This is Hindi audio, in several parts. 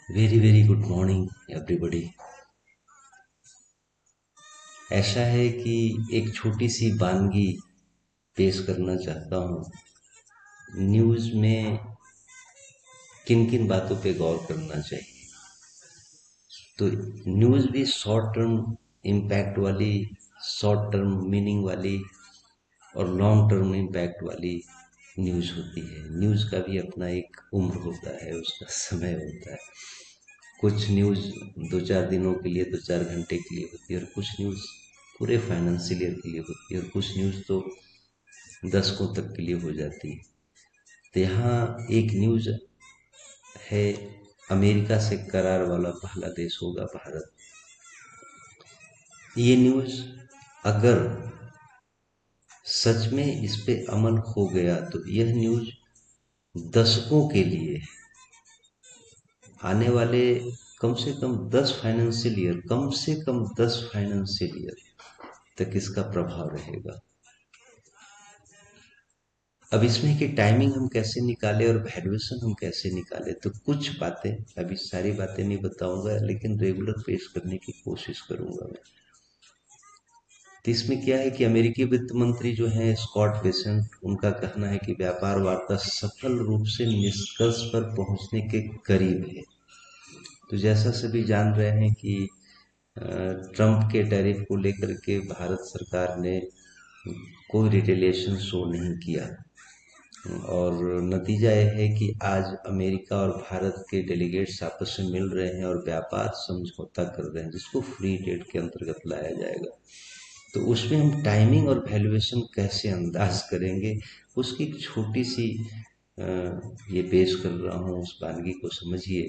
Very very good morning everybody. ऐसा है कि एक छोटी सी वानगी पेश करना चाहता हूँ। न्यूज़ में किन किन बातों पे गौर करना चाहिए। तो न्यूज़ भी शॉर्ट टर्म इम्पैक्ट वाली, शॉर्ट टर्म मीनिंग वाली और लॉन्ग टर्म इम्पैक्ट वाली न्यूज़ होती है। न्यूज़ का भी अपना एक उम्र होता है, उसका समय होता है। कुछ न्यूज़ दो चार दिनों के लिए, दो चार घंटे के लिए होती है, और कुछ न्यूज़ पूरे फाइनेंशियल ईयर के लिए होती है, और कुछ न्यूज़ तो दशकों तक के लिए हो जाती है। तो यहाँ एक न्यूज़ है, अमेरिका से करार वाला पहला देश होगा भारत। ये न्यूज़ अगर सच में इस पे अमल हो गया तो यह न्यूज़ दशकों के लिए, आने वाले कम से कम 10 फाइनेंशियल ईयर, कम से कम 10 फाइनेंशियल ईयर तक इसका प्रभाव रहेगा। अब इसमें कि टाइमिंग हम कैसे निकालें और वैल्यूएशन हम कैसे निकालें, तो कुछ बातें, अभी सारी बातें नहीं बताऊंगा लेकिन रेगुलर पेश करने की कोशिश करूंगा मैं। तो इसमें क्या है कि अमेरिकी वित्त मंत्री जो हैं स्कॉट बेसेंट, उनका कहना है कि व्यापार वार्ता सफल रूप से निष्कर्ष पर पहुंचने के करीब है। तो जैसा सभी जान रहे हैं कि ट्रंप के टैरिफ को लेकर के भारत सरकार ने कोई रिटेलिएशन शो नहीं किया, और नतीजा यह है कि आज अमेरिका और भारत के डेलीगेट्स आपस में मिल रहे हैं और व्यापार समझौता कर रहे हैं, जिसको फ्री ट्रेड के अंतर्गत लाया जाएगा। तो उसमें हम टाइमिंग और वैल्यूएशन कैसे अंदाज करेंगे, उसकी एक छोटी सी ये पेश कर रहा हूँ, उस वानगी को समझिए।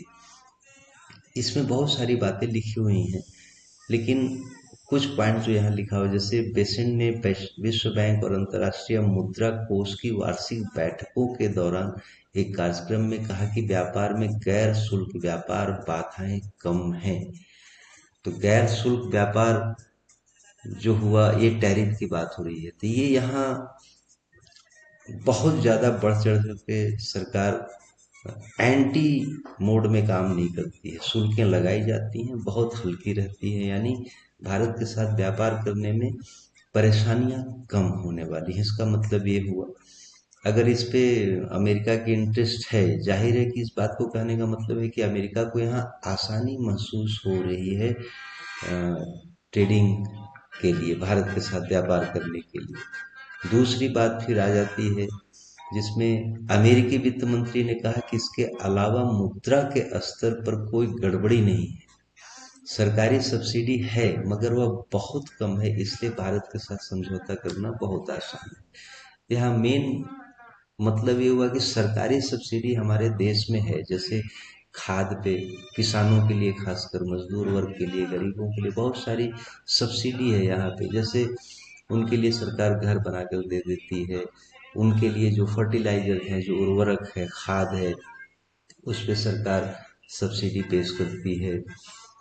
इसमें बहुत सारी बातें लिखी हुई हैं, लेकिन कुछ पॉइंट जो यहाँ लिखा हुआ, जैसे बेसेंट ने विश्व बैंक और अंतर्राष्ट्रीय मुद्रा कोष की वार्षिक बैठकों के दौरान एक कार्यक्रम में कहा कि व्यापार में गैर शुल्क व्यापार बाधाएं कम हैं। तो गैर शुल्क व्यापार जो हुआ, ये टैरिफ की बात हो रही है। तो ये यहाँ बहुत ज्यादा बढ़ चढ़ के सरकार एंटी मोड में काम नहीं करती है। शुल्कें लगाई जाती हैं, बहुत हल्की रहती है, यानी भारत के साथ व्यापार करने में परेशानियां कम होने वाली हैं। इसका मतलब ये हुआ, अगर इस पे अमेरिका की इंटरेस्ट है, जाहिर है कि इस बात को कहने का मतलब है कि अमेरिका को यहाँ आसानी महसूस हो रही है ट्रेडिंग के लिए, भारत के साथ व्यापार करने के लिए। दूसरी बात फिर आ जाती है, जिसमें अमेरिकी वित्त मंत्री ने कहा कि इसके अलावा मुद्रा के स्तर पर कोई गड़बड़ी नहीं है। सरकारी सब्सिडी है मगर वह बहुत कम है, इसलिए भारत के साथ समझौता करना बहुत आसान है। यहाँ मेन मतलब ये हुआ कि सरकारी सब्सिडी हमारे देश में है, जैसे खाद पे किसानों के लिए, खासकर मजदूर वर्ग के लिए, गरीबों के लिए बहुत सारी सब्सिडी है यहाँ पे। जैसे उनके लिए सरकार घर बनाकर दे देती है, उनके लिए जो फर्टिलाइजर है, जो उर्वरक है, खाद है, उस पे सरकार सब्सिडी पेश करती है।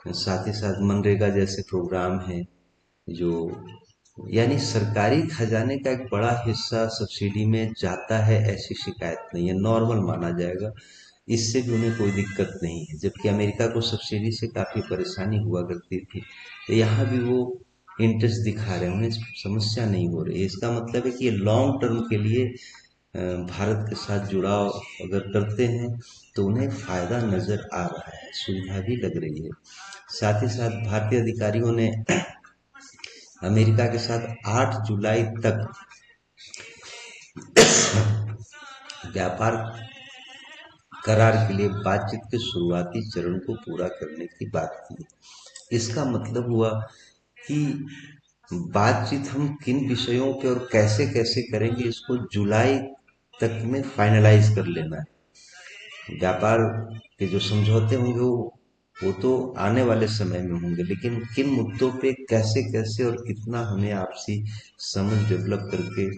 साथ ही साथ मनरेगा जैसे प्रोग्राम है, जो यानी सरकारी खजाने का एक बड़ा हिस्सा सब्सिडी में जाता है, ऐसी शिकायत नहीं है, नॉर्मल माना जाएगा। इससे भी उन्हें कोई दिक्कत नहीं है, जबकि अमेरिका को सब्सिडी से काफी परेशानी हुआ करती थी। तो यहाँ भी वो इंटरेस्ट दिखा रहे हैं, उन्हें समस्या नहीं हो रही है। इसका मतलब है कि ये लॉन्ग टर्म के लिए भारत के साथ जुड़ाव अगर करते हैं तो उन्हें फायदा नजर आ रहा है, सुविधा भी लग रही है। साथ ही साथ भारतीय अधिकारियों ने अमेरिका के साथ 8 जुलाई तक व्यापार करार के लिए बातचीत के शुरुआती चरण को पूरा करने की बात की। इसका मतलब हुआ कि बातचीत हम किन विषयों पे और कैसे कैसे करेंगे, इसको जुलाई तक में फाइनलाइज कर लेना है। व्यापार के जो समझौते होंगे वो तो आने वाले समय में होंगे, लेकिन किन मुद्दों पे कैसे कैसे और कितना हमें आपसी समझ डेवलप करके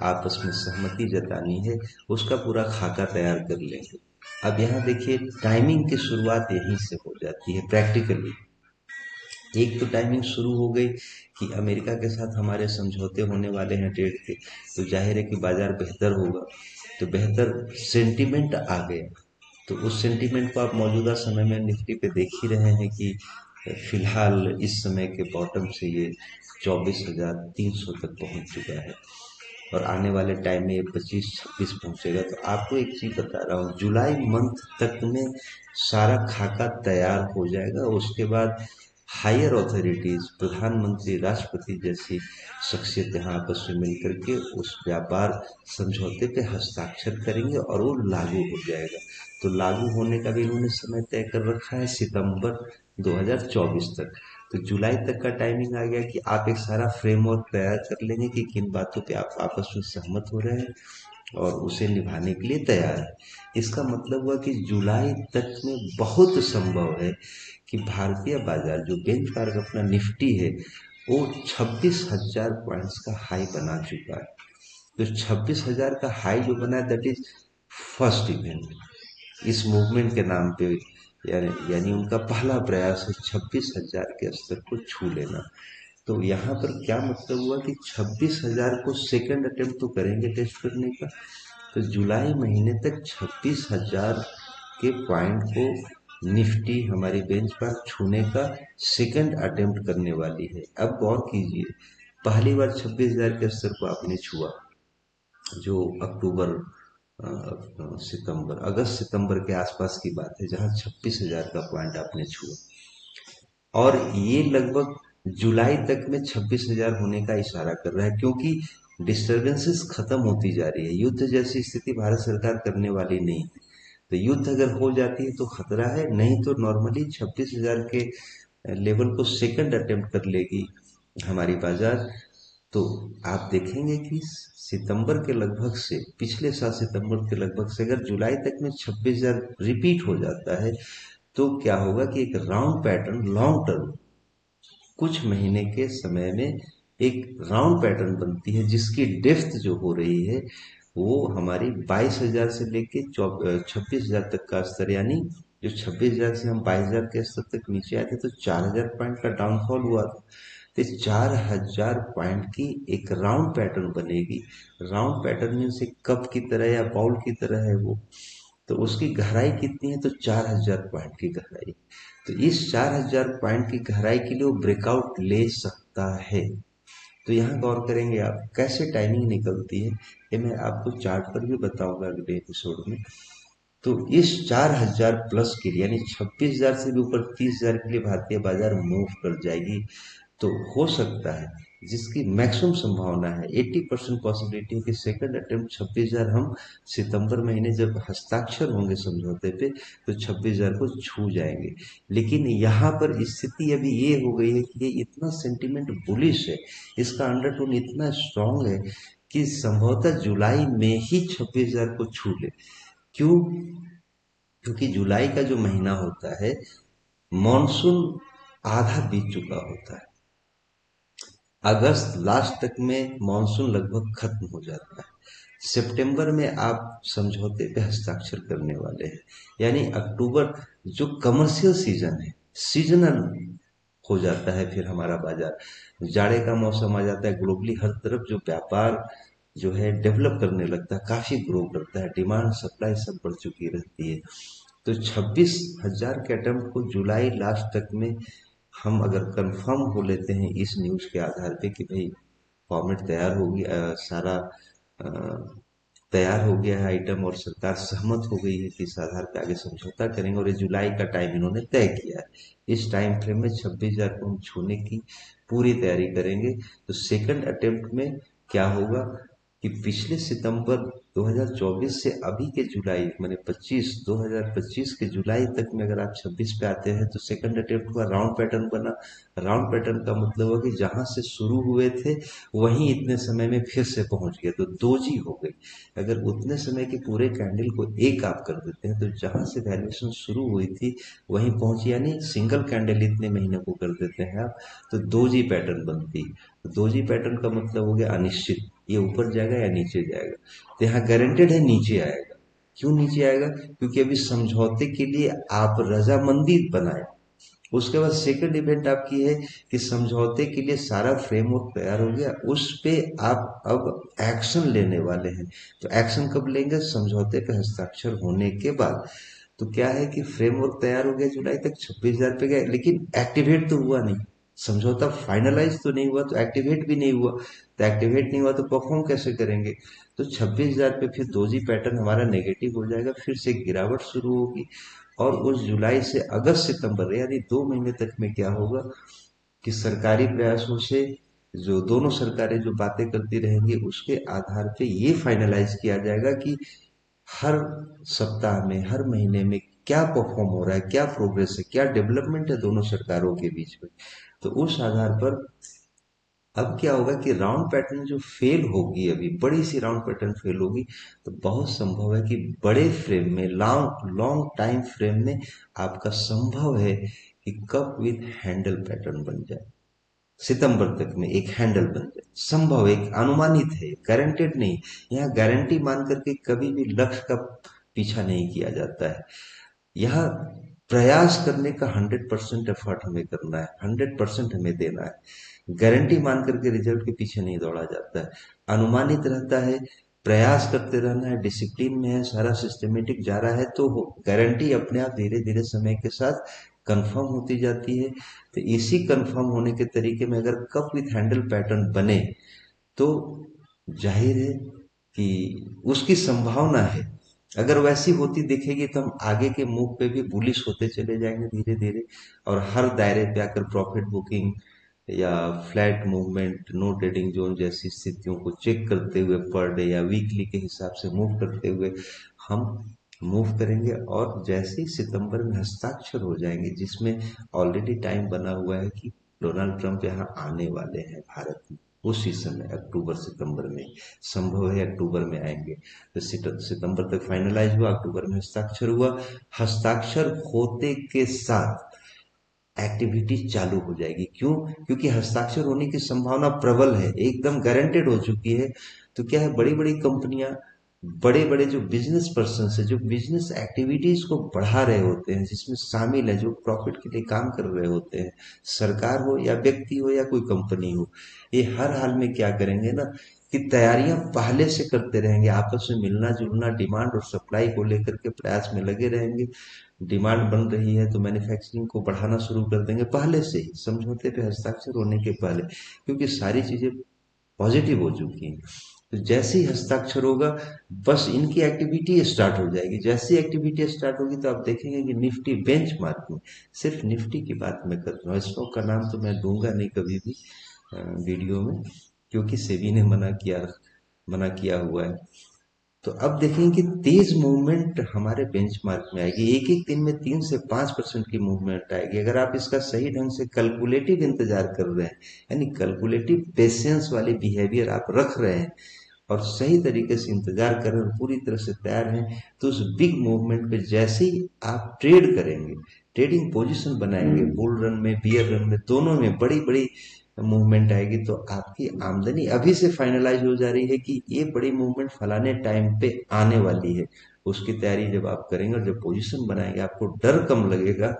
आपस में सहमति जतानी है, उसका पूरा खाका तैयार कर लेंगे। अब यहाँ देखिए, टाइमिंग की शुरुआत यहीं से हो जाती है प्रैक्टिकली। एक तो टाइमिंग शुरू हो गई कि अमेरिका के साथ हमारे समझौते होने वाले हैं ट्रेड के, तो जाहिर है कि बाजार बेहतर होगा, तो बेहतर सेंटिमेंट आ गया। तो उस सेंटीमेंट को आप मौजूदा समय में निफ्टी पे देख ही रहे हैं कि फिलहाल इस समय के बॉटम से ये 24,300 तक पहुंच चुका है और आने वाले टाइम में ये 25-26 पहुंचेगा। तो आपको एक चीज बता रहा हूँ, जुलाई मंथ तक में सारा खाका तैयार हो जाएगा। उसके बाद हायर अथॉरिटीज, प्रधानमंत्री, राष्ट्रपति जैसी शख्सियत यहाँ आपस में मिलकर के उस व्यापार समझौते पे हस्ताक्षर करेंगे और वो लागू हो जाएगा। तो लागू होने का भी इन्होंने समय तय कर रखा है, सितंबर 2024 तक। तो जुलाई तक का टाइमिंग आ गया कि आप एक सारा फ्रेमवर्क तैयार कर लेंगे कि किन बातों पे आप आपस में सहमत हो रहे हैं और उसे निभाने के लिए तैयार है। इसका मतलब हुआ कि जुलाई तक में बहुत संभव है कि भारतीय बाजार जो बेंचमार्क अपना निफ्टी है वो 26,000 पॉइंट्स का हाई बना चुका है। तो 26,000 का हाई जो बना है दैट इज फर्स्ट इवेंट इस मूवमेंट के नाम पे, यानी उनका पहला प्रयास है 26,000 के स्तर को छू लेना। तो यहाँ पर क्या मतलब हुआ कि 26,000 को सेकंड अटेम्प्ट तो करेंगे टेस्ट करने का। तो जुलाई महीने तक 26,000 के पॉइंट को निफ्टी हमारी बेंचमार्क छूने का सेकंड अटेम्प्ट करने वाली है। अब गौर कीजिए, पहली बार 26,000 के स्तर को आपने छुआ जो अक्टूबर सितंबर, अगस्त सितंबर के आसपास की बात है, जहां 26,000 का पॉइंट आपने छुआ और ये लगभग जुलाई तक में 26,000 होने का इशारा कर रहा है, क्योंकि डिस्टरबेंसेस खत्म होती जा रही है। युद्ध जैसी स्थिति भारत सरकार करने वाली नहीं है। तो युद्ध अगर हो जाती है तो खतरा है, नहीं तो नॉर्मली 26,000 के लेवल को सेकंड अटेम्प्ट कर लेगी हमारी बाजार। तो आप देखेंगे कि सितंबर के लगभग से, पिछले साल सितंबर के लगभग से अगर जुलाई तक में 26,000 रिपीट हो जाता है तो क्या होगा कि एक राउंड पैटर्न लॉन्ग टर्म कुछ महीने के समय में एक राउंड पैटर्न बनती है, जिसकी डेप्थ जो हो रही है वो हमारी 22,000 से लेके 26,000 तक का स्तर, यानी जो 26,000 से हम 22,000 के स्तर तक नीचे आए थे तो 4,000 पॉइंट का डाउनफॉल हुआ था। तो 4,000 पॉइंट की एक राउंड पैटर्न बनेगी। राउंड पैटर्न में से कप की तरह या बाउल की तरह है वो। तो उसकी गहराई कितनी है, तो 4,000 पॉइंट की गहराई। तो इस 4,000 पॉइंट की गहराई के लिए वो ब्रेकआउट ले सकता है। तो यहाँ गौर करेंगे आप कैसे टाइमिंग निकलती है, ये मैं आपको चार्ट पर भी बताऊंगा अगले एपिसोड में। तो इस 4,000 प्लस के लिए, यानी 26,000 से भी ऊपर 30,000 के लिए भारतीय बाजार मूव कर जाएगी। तो हो सकता है, जिसकी मैक्सिमम संभावना है, 80% पॉसिबिलिटी है कि सेकंड अटेम्प्ट 26,000 हम सितंबर महीने जब हस्ताक्षर होंगे समझौते पे तो 26,000 को छू जाएंगे। लेकिन यहाँ पर स्थिति अभी ये हो गई है कि ये इतना सेंटिमेंट बुलिश है, इसका अंडरटोन इतना स्ट्रांग है कि संभवतः जुलाई में ही 26,000 को छू ले। क्यों? क्योंकि जुलाई का जो महीना होता है, मॉनसून आधा बीत चुका होता है। अगस्त लास्ट तक में मॉनसून लगभग खत्म हो जाता है। सितंबर में आप समझौते पे हस्ताक्षर करने वाले हैं, यानी अक्टूबर जो कमर्शियल सीजन है, सीजनल हो जाता है। फिर हमारा बाजार, जाड़े का मौसम आ जाता है, ग्लोबली हर तरफ जो व्यापार जो है डेवलप करने लगता है, काफी ग्रो करता है, डिमांड सप्लाई सब बढ़ चुकी रहती है। तो 26,000 के अटेम्प्ट को जुलाई लास्ट तक में हम अगर कंफर्म हो लेते हैं इस न्यूज के आधार पे कि भाई फॉर्मेट तैयार होगी, सारा अ, तैयार हो गया है आइटम और सरकार सहमत हो गई है कि इस आधार पे आगे समझौता करेंगे और ये जुलाई का टाइम इन्होंने तय किया है। इस टाइम फ्रेम में 26,000 को हम छूने की पूरी तैयारी करेंगे। तो सेकंड अटेम्प्ट में क्या होगा कि पिछले सितंबर 2024 से अभी के जुलाई माने 2025 के जुलाई तक में अगर आप 26 पे आते हैं तो सेकंड अटेम्प्ट हुआ, राउंड पैटर्न बना। राउंड पैटर्न का मतलब हुआ कि जहां से शुरू हुए थे वहीं इतने समय में फिर से पहुंच गए, तो दो जी हो गई। अगर उतने समय के पूरे कैंडल को एक आप कर देते हैं तो जहां से वैल्यूएशन शुरू हुई थी वहीं पहुंची, यानी सिंगल कैंडल इतने महीने को कर देते हैं आप तो दो जी पैटर्न बनती है। तो दो जी पैटर्न का मतलब हो गया अनिश्चित, ये ऊपर जाएगा या नीचे जाएगा। तो यहाँ गारंटेड है नीचे आएगा। क्यों नीचे आएगा? क्योंकि अभी समझौते के लिए आप रजामंदी बनाए। उसके बाद सेकंड इवेंट आपकी है कि समझौते के लिए सारा फ्रेमवर्क तैयार हो गया, उस पे आप अब एक्शन लेने वाले हैं। तो एक्शन कब लेंगे? समझौते पे हस्ताक्षर होने के बाद। तो क्या है कि फ्रेमवर्क तैयार हो गया जुलाई तक, 26,000 पे गया, लेकिन एक्टिवेट तो हुआ नहीं, समझौता फाइनलाइज तो नहीं हुआ, तो एक्टिवेट भी नहीं हुआ, तो एक्टिवेट नहीं हुआ तो परफॉर्म कैसे करेंगे। तो 26,000 पे फिर 2G पैटर्न हमारा नेगेटिव हो जाएगा, फिर से गिरावट शुरू होगी। और उस जुलाई से अगस्त सितंबर यानी 2 महीने तक में क्या होगा कि सरकारी प्रयासों से जो दोनों सरकारें जो बातें करती रहेंगी उसके आधार पे ये फाइनलाइज किया जाएगा कि हर सप्ताह में, हर महीने में क्या परफॉर्म हो रहा है, क्या प्रोग्रेस है, क्या डेवलपमेंट है दोनों सरकारों के बीच में। तो उस आधार पर अब क्या होगा कि राउंड पैटर्न जो फेल होगी, अभी बड़ी सी राउंड पैटर्न फेल होगी, तो बहुत संभव है कि बड़े फ्रेम में, लॉन्ग लॉन्ग टाइम फ्रेम में आपका संभव है कि कप विथ हैंडल पैटर्न बन जाए, सितंबर तक में एक हैंडल बन जाए, संभव, एक अनुमानित है, गारंटेड नहीं। यहाँ गारंटी मान करके कभी भी लक्ष्य का पीछा नहीं किया जाता है। यह प्रयास करने का 100% एफर्ट हमें करना है, 100% हमें देना है। गारंटी मान करके रिजल्ट के पीछे नहीं दौड़ा जाता है, अनुमानित रहता है, प्रयास करते रहना है, डिसिप्लिन में है, सारा सिस्टमेटिक जा रहा है, तो गारंटी अपने आप धीरे धीरे समय के साथ कंफर्म होती जाती है। तो इसी कंफर्म होने के तरीके में अगर कप विथ हैंडल पैटर्न बने तो जाहिर है कि उसकी संभावना है, अगर वैसी होती दिखेगी तो हम आगे के मूव पे भी बुलिश होते चले जाएंगे धीरे धीरे, और हर दायरे पे आकर प्रॉफिट बुकिंग या flat movement, no trading zone जैसी स्थितियों को चेक करते हुए पर डे या वीकली के हिसाब से मूव करते हुए हम मूव करेंगे। और जैसे ही सितंबर में हस्ताक्षर हो जाएंगे, जिसमें ऑलरेडी टाइम बना हुआ है कि डोनाल्ड ट्रंप यहाँ आने वाले हैं भारत में, उसी समय अक्टूबर सितंबर में, संभव है अक्टूबर में आएंगे, तो सितंबर तक फाइनलाइज हुआ, अक्टूबर में हस्ताक्षर हुआ, हस्ताक्षर होते के साथ एक्टिविटी चालू हो जाएगी। क्यों? क्योंकि हस्ताक्षर होने की संभावना प्रबल है, एकदम गारंटेड हो चुकी है। तो क्या है, बड़ी बड़ी कंपनियां, बड़े बड़े जो बिजनेस पर्सन है, जो बिजनेस एक्टिविटीज को बढ़ा रहे होते हैं, जिसमें शामिल है, जो प्रॉफिट के लिए काम कर रहे होते हैं, सरकार हो या व्यक्ति हो या कोई कंपनी हो, ये हर हाल में क्या करेंगे ना कि तैयारियां पहले से करते रहेंगे, आपस में मिलना जुलना, डिमांड और सप्लाई को लेकर के प्रयास में लगे रहेंगे। डिमांड बन रही है तो मैन्युफैक्चरिंग को बढ़ाना शुरू कर देंगे पहले से ही, समझौते पे हस्ताक्षर होने के पहले, क्योंकि सारी चीजें पॉजिटिव हो चुकी हैं। तो जैसे ही हस्ताक्षर होगा, बस इनकी एक्टिविटी स्टार्ट हो जाएगी। जैसी एक्टिविटी स्टार्ट होगी तो आप देखेंगे कि निफ्टी बेंचमार्क में, सिर्फ निफ्टी की बात मैं कर रहा हूँ, स्टॉक का नाम तो मैं दूंगा नहीं कभी भी वीडियो में, क्योंकि सेबी ने मना किया हुआ है। तो अब देखेंगे कि तेज मूवमेंट हमारे बेंचमार्क में आएगी, एक एक दिन में 3 से 5% की मूवमेंट आएगी, अगर आप इसका सही ढंग से कैलकुलेटिव इंतजार कर रहे हैं, यानी कैलकुलेटिव पेशेंस वाले बिहेवियर आप रख रहे हैं और सही तरीके से इंतजार कर रहे हैं, पूरी तरह से तैयार हैं, तो उस बिग मूवमेंट पे जैसे ही आप ट्रेड करेंगे, ट्रेडिंग पोजीशन बनाएंगे, बुल रन में, बियर रन में, दोनों में बड़ी बड़ी मूवमेंट आएगी, तो आपकी आमदनी अभी से फाइनलाइज हो जा रही है कि ये बड़ी मूवमेंट फलाने टाइम पे आने वाली है। उसकी तैयारी जब आप करेंगे और जब पोजीशन बनाएंगे, आपको डर कम लगेगा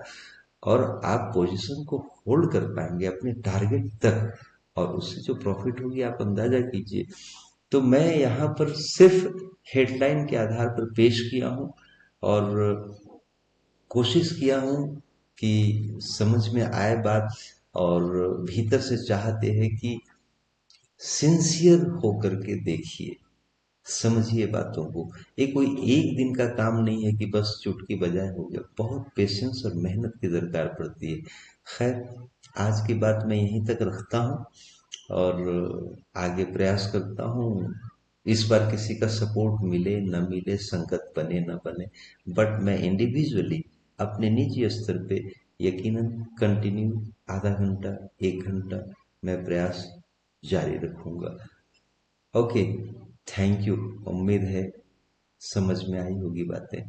और आप पोजीशन को होल्ड कर पाएंगे अपने टारगेट तक, और उससे जो प्रॉफिट होगी आप अंदाजा कीजिए। तो मैं यहाँ पर सिर्फ हेडलाइन के आधार पर पेश किया हूँ और कोशिश किया हूँ कि समझ में आए बात, और भीतर से चाहते हैं कि सिंसियर होकर के देखिए, समझिए बातों को। ये कोई एक दिन का काम नहीं है कि बस चुटकी बजाए हो गया, बहुत पेशेंस और मेहनत की दरकार पड़ती है। खैर, आज की बात मैं यहीं तक रखता हूँ और आगे प्रयास करता हूँ, इस बार किसी का सपोर्ट मिले न मिले, संगत बने न बने, बट मैं इंडिविजुअली अपने निजी स्तर पे यकीनन कंटिन्यू आधा घंटा 1 घंटा मैं प्रयास जारी रखूंगा। Okay, thank you. उम्मीद है समझ में आई होगी बातें।